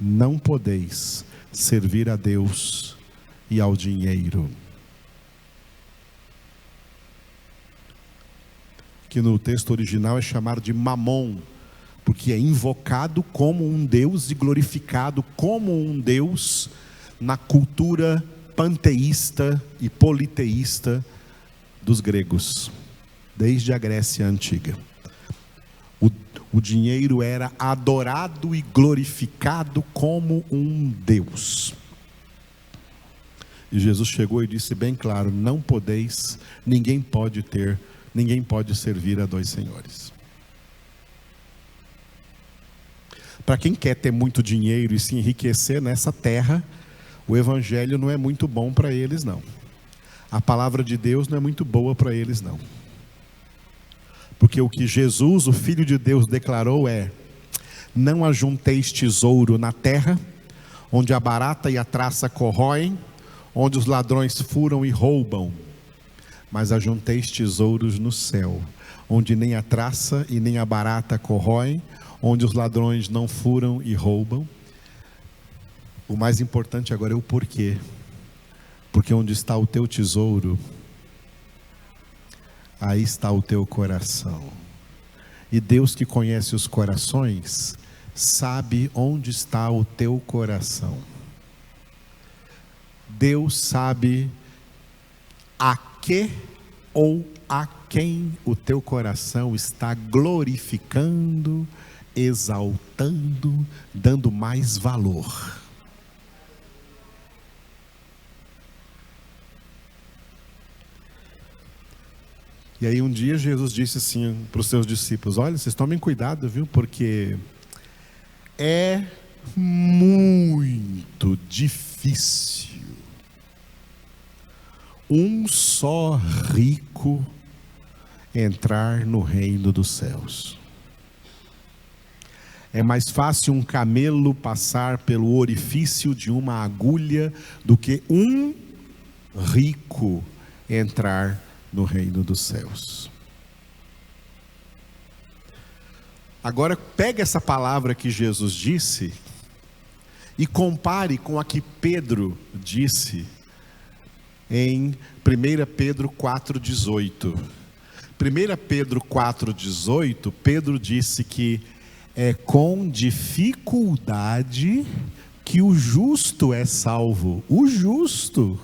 Não podeis servir a Deus e ao dinheiro. Que no texto original é chamado de mamon, porque é invocado como um Deus e glorificado como um Deus na cultura panteísta e politeísta dos gregos, desde a Grécia Antiga. O dinheiro era adorado e glorificado como um Deus. E Jesus chegou e disse bem claro: não podeis, ninguém pode servir a dois senhores. Para quem quer ter muito dinheiro e se enriquecer nessa terra, o evangelho não é muito bom para eles, não. A palavra de Deus não é muito boa para eles, não. Porque o que Jesus, o Filho de Deus, declarou é: não ajunteis tesouro na terra, onde a barata e a traça corroem, onde os ladrões furam e roubam, mas ajunteis tesouros no céu, onde nem a traça e nem a barata corroem, onde os ladrões não furam e roubam. O mais importante agora é o porquê. Porque onde está o teu tesouro, aí está o teu coração. E Deus, que conhece os corações, sabe onde está o teu coração. Deus sabe a que ou a quem o teu coração está glorificando, exaltando, dando mais valor. E aí um dia Jesus disse assim para os seus discípulos: olha, vocês tomem cuidado, viu? Porque é muito difícil um só rico entrar no reino dos céus. É mais fácil um camelo passar pelo orifício de uma agulha do que um rico entrar no reino dos céus. Agora pega essa palavra que Jesus disse e compare com a que Pedro disse em 1 Pedro 4,18. 1 Pedro 4,18, Pedro disse que é com dificuldade que o justo é salvo. O justo.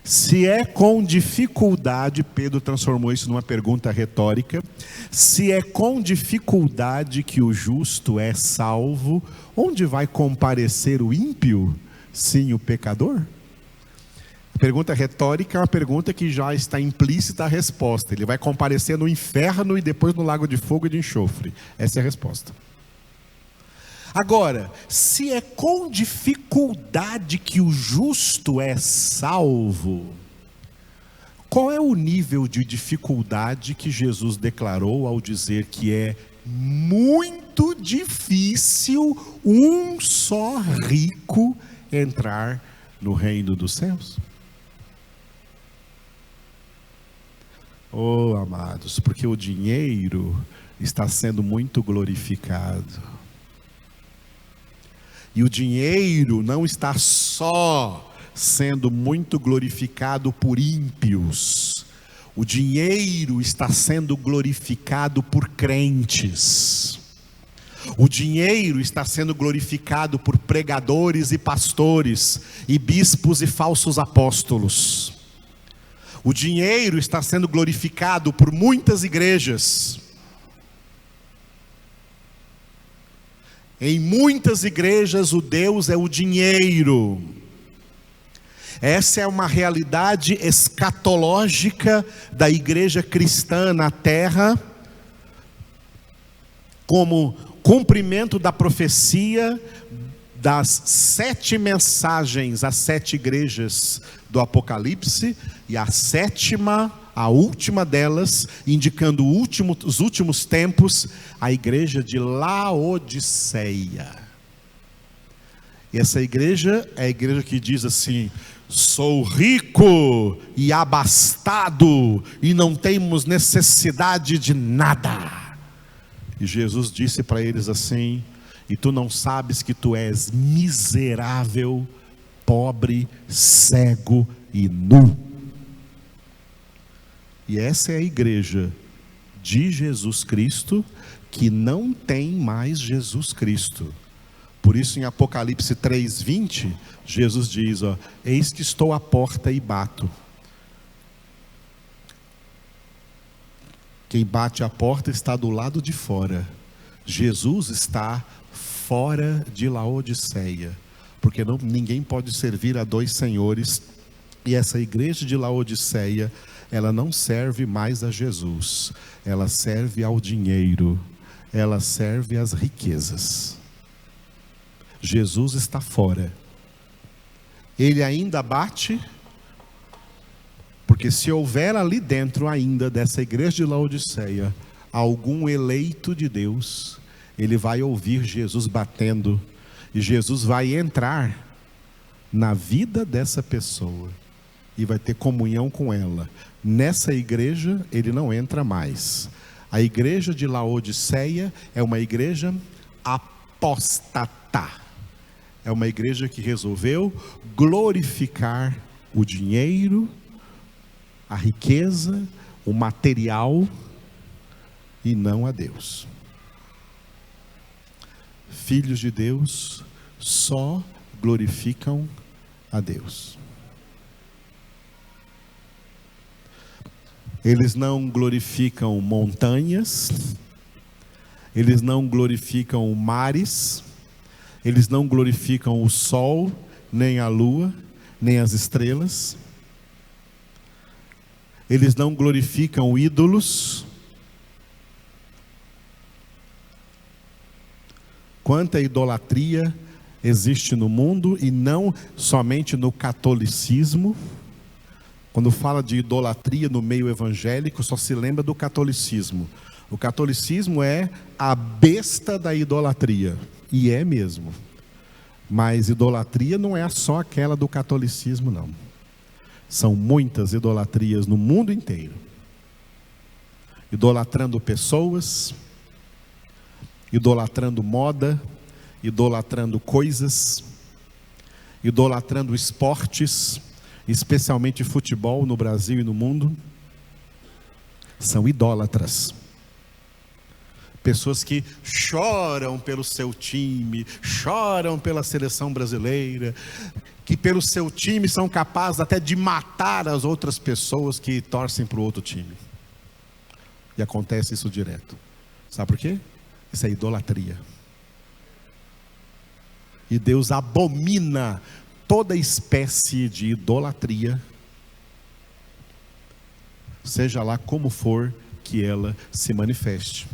Se é com dificuldade, Pedro transformou isso numa pergunta retórica, se é com dificuldade que o justo é salvo, onde vai comparecer o ímpio? Sim, o pecador? A pergunta retórica é uma pergunta que já está implícita a resposta. Ele vai comparecer no inferno e depois no lago de fogo e de enxofre. Essa é a resposta. Agora, se é com dificuldade que o justo é salvo, qual é o nível de dificuldade que Jesus declarou ao dizer que é muito difícil um só rico entrar no reino dos céus? Oh, amados, porque o dinheiro está sendo muito glorificado. E o dinheiro não está só sendo muito glorificado por ímpios. O dinheiro está sendo glorificado por crentes. O dinheiro está sendo glorificado por pregadores e pastores, e bispos e falsos apóstolos. O dinheiro está sendo glorificado por muitas igrejas. Em muitas igrejas o Deus é o dinheiro. Essa é uma realidade escatológica da igreja cristã na terra, como cumprimento da profecia das 7 mensagens às 7 igrejas do Apocalipse, e a sétima, a última delas, indicando os últimos tempos, a igreja de Laodiceia. E essa igreja é a igreja que diz assim: sou rico e abastado, e não temos necessidade de nada. E Jesus disse para eles assim: e tu não sabes que tu és miserável, pobre, cego e nu. E essa é a igreja de Jesus Cristo, que não tem mais Jesus Cristo. Por isso em Apocalipse 3:20, Jesus diz: eis que estou à porta e bato. Quem bate a porta está do lado de fora. Jesus está fora de Laodiceia, porque ninguém pode servir a dois senhores. E essa igreja de Laodiceia, ela não serve mais a Jesus, ela serve ao dinheiro, ela serve às riquezas. Jesus está fora. Ele ainda bate, porque se houver ali dentro ainda dessa igreja de Laodiceia algum eleito de Deus, ele vai ouvir Jesus batendo, e Jesus vai entrar na vida dessa pessoa e vai ter comunhão com ela. Nessa igreja ele não entra mais. A igreja de Laodiceia é uma igreja apóstata. É uma igreja que resolveu glorificar o dinheiro, a riqueza, o material, e não a Deus. Filhos de Deus só glorificam a Deus. Eles não glorificam montanhas, eles não glorificam mares, eles não glorificam o sol, nem a lua, nem as estrelas. Eles não glorificam ídolos. Quanta idolatria existe no mundo, e não somente no catolicismo. Quando fala de idolatria no meio evangélico, só se lembra do catolicismo. O catolicismo é a besta da idolatria, e é mesmo. Mas idolatria não é só aquela do catolicismo, não. São muitas idolatrias no mundo inteiro. Idolatrando pessoas, idolatrando moda, idolatrando coisas, idolatrando esportes, especialmente futebol no Brasil e no mundo. São idólatras. Pessoas que choram pelo seu time, choram pela seleção brasileira, que pelo seu time são capazes até de matar as outras pessoas que torcem para o outro time. E acontece isso direto. Sabe por quê? Isso é idolatria. E Deus abomina toda espécie de idolatria, seja lá como for que ela se manifeste.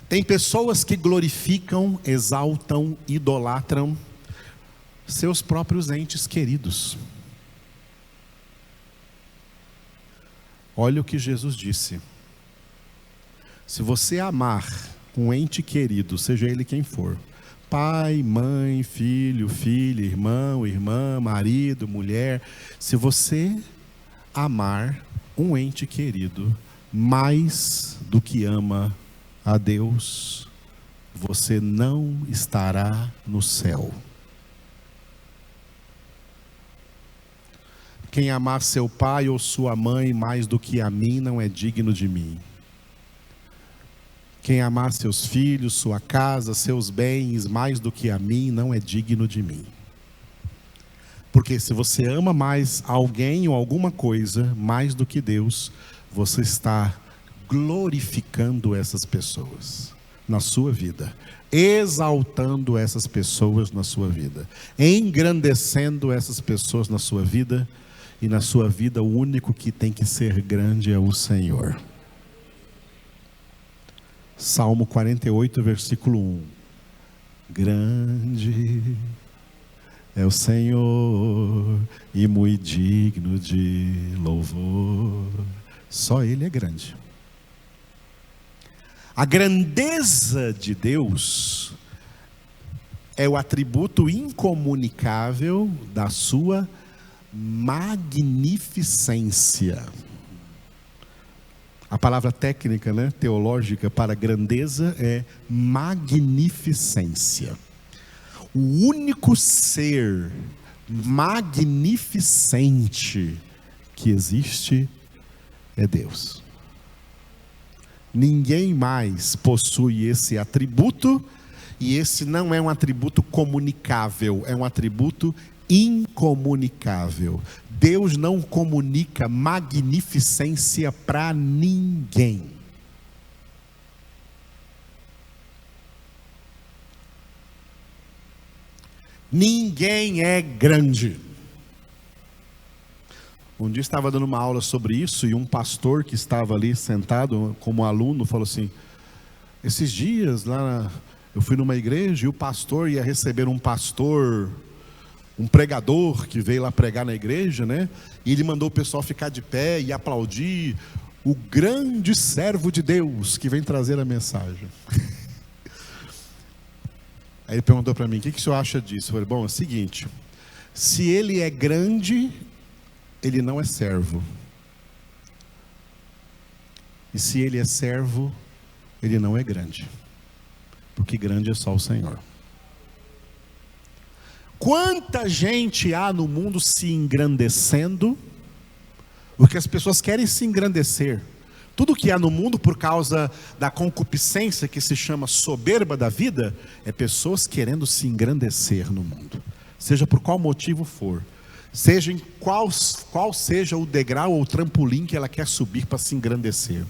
Tem pessoas que glorificam, exaltam, idolatram seus próprios entes queridos. Olha o que Jesus disse: se você amar um ente querido, seja ele quem for, pai, mãe, filho, filha, irmão, irmã, marido, mulher, se você amar um ente querido mais do que ama a Deus, você não estará no céu. Quem amar seu pai ou sua mãe mais do que a mim não é digno de mim. Quem amar seus filhos, sua casa, seus bens mais do que a mim não é digno de mim. Porque se você ama mais alguém ou alguma coisa mais do que Deus, você está glorificando essas pessoas na sua vida, exaltando essas pessoas na sua vida, engrandecendo essas pessoas na sua vida. E na sua vida o único que tem que ser grande é o Senhor. Salmo 48, versículo 1. Grande é o Senhor e muito digno de louvor. Só Ele é grande. A grandeza de Deus é o atributo incomunicável da sua magnificência. A palavra técnica, teológica para grandeza é magnificência. O único ser magnificente que existe é Deus. Ninguém mais possui esse atributo, e esse não é um atributo comunicável, é um atributo incomunicável. Deus não comunica magnificência para ninguém. Ninguém é grande. Um dia estava dando uma aula sobre isso e um pastor que estava ali sentado como aluno falou assim: esses dias lá eu fui numa igreja e o pastor ia receber um pastor, um pregador que veio lá pregar na igreja, né? E ele mandou o pessoal ficar de pé e aplaudir o grande servo de Deus que vem trazer a mensagem. Aí ele perguntou para mim: o que o senhor acha disso? Eu falei: bom, é o seguinte, se ele é grande, ele não é servo. E se ele é servo, ele não é grande. Porque grande é só o Senhor. Quanta gente há no mundo se engrandecendo, porque as pessoas querem se engrandecer. Tudo que há no mundo por causa da concupiscência que se chama soberba da vida, é pessoas querendo se engrandecer no mundo. Seja por qual motivo for. Seja em qual seja o degrau ou o trampolim que ela quer subir para se engrandecer.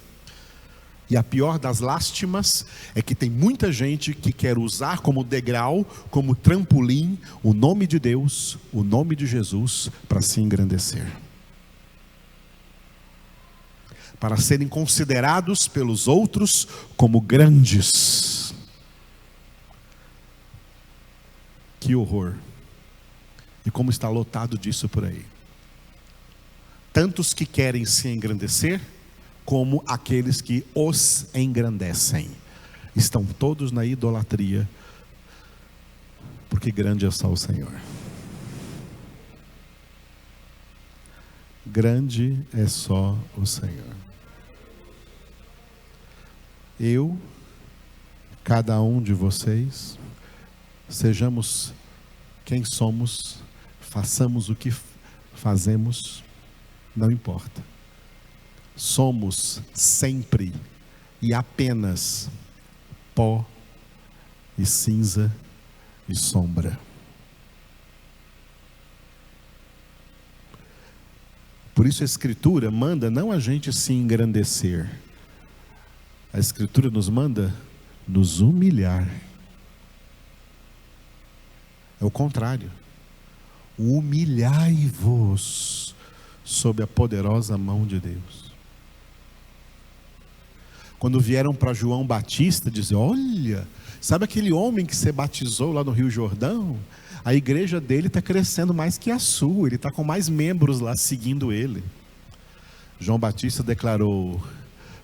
E a pior das lástimas é que tem muita gente que quer usar como degrau, como trampolim, o nome de Deus, o nome de Jesus, para se engrandecer. Para serem considerados pelos outros como grandes. Que horror! E como está lotado disso por aí. Tantos que querem se engrandecer, como aqueles que os engrandecem. Estão todos na idolatria, porque grande é só o Senhor. Grande é só o Senhor. Eu, cada um de vocês, sejamos quem somos, façamos o que fazemos, não importa. Somos sempre e apenas pó e cinza e sombra. Por isso a Escritura manda não a gente se engrandecer. A Escritura nos manda nos humilhar. É o contrário. Humilhai-vos sob a poderosa mão de Deus. Quando vieram para João Batista dizer: olha, sabe aquele homem que você batizou lá no Rio Jordão? A igreja dele está crescendo mais que a sua, ele está com mais membros lá seguindo ele. João Batista declarou: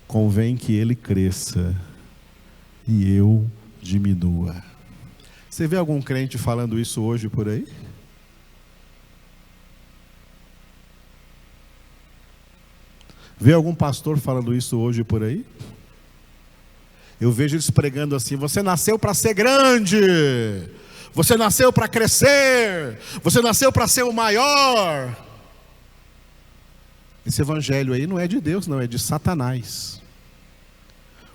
convém que ele cresça e eu diminua. Você vê algum crente falando isso hoje por aí? Vê algum pastor falando isso hoje por aí? Eu vejo eles pregando assim: você nasceu para ser grande, você nasceu para crescer, você nasceu para ser o maior. Esse evangelho aí não é de Deus, não, é de Satanás.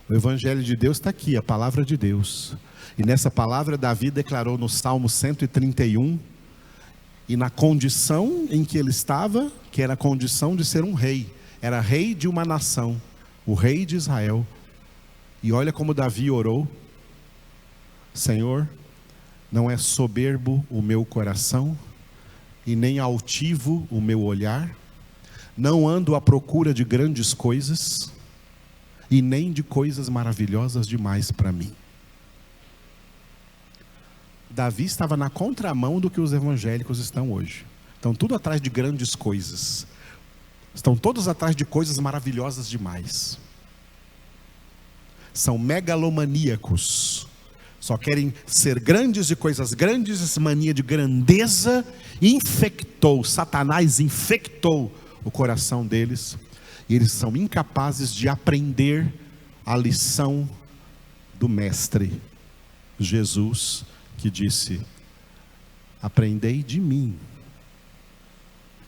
O evangelho de Deus está aqui, a palavra de Deus. E nessa palavra Davi declarou no Salmo 131, e na condição em que ele estava, que era a condição de ser um rei, era rei de uma nação, o rei de Israel. E olha como Davi orou: Senhor, não é soberbo o meu coração, e nem altivo o meu olhar, não ando à procura de grandes coisas, e nem de coisas maravilhosas demais para mim. Davi estava na contramão do que os evangélicos estão hoje. Estão tudo atrás de grandes coisas. Estão todos atrás de coisas maravilhosas demais. São megalomaníacos. Só querem ser grandes de coisas grandes. Essa mania de grandeza Satanás infectou o coração deles. E eles são incapazes de aprender a lição do Mestre Jesus, que disse: aprendei de mim,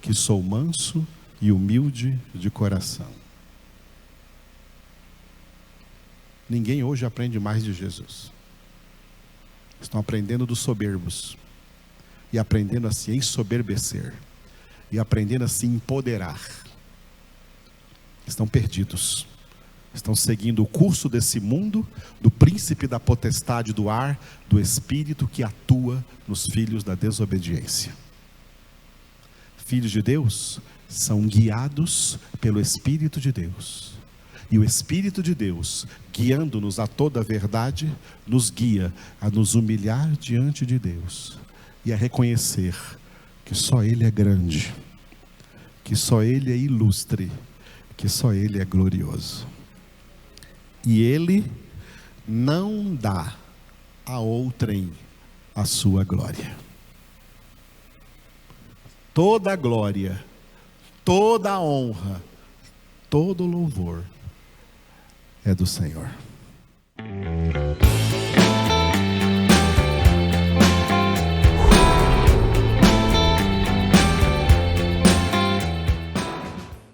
que sou manso e humilde de coração. Ninguém hoje aprende mais de Jesus. Estão aprendendo dos soberbos, e aprendendo a se ensoberbecer, e aprendendo a se empoderar, estão perdidos. Estão seguindo o curso desse mundo, do príncipe da potestade do ar, do espírito que atua nos filhos da desobediência. Filhos de Deus são guiados pelo Espírito de Deus. E o Espírito de Deus, guiando-nos a toda a verdade, nos guia a nos humilhar diante de Deus e a reconhecer que só Ele é grande, que só Ele é ilustre, que só Ele é glorioso. E Ele não dá a outrem a sua glória. Toda a glória, toda a honra, todo o louvor é do Senhor.